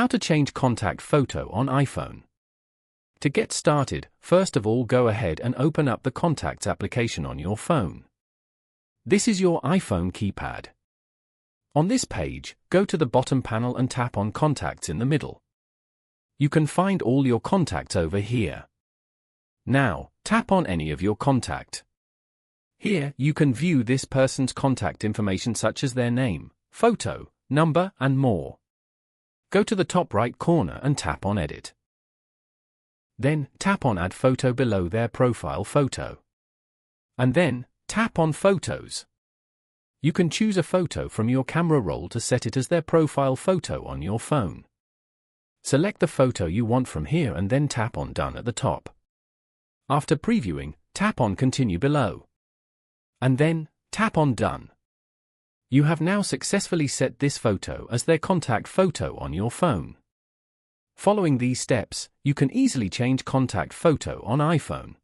How to change contact photo on iPhone. To get started, first of all go ahead and open up the Contacts application on your phone. This is your iPhone keypad. On this page, go to the bottom panel and tap on Contacts in the middle. You can find all your contacts over here. Now, tap on any of your contact. Here, you can view this person's contact information such as their name, photo, number, and more. Go to the top right corner and tap on Edit. Then, tap on Add Photo below their profile photo. And then, tap on Photos. You can choose a photo from your camera roll to set it as their profile photo on your phone. Select the photo you want from here and then tap on Done at the top. After previewing, tap on Continue below. And then, tap on Done. You have now successfully set this photo as their contact photo on your phone. Following these steps, you can easily change contact photo on iPhone.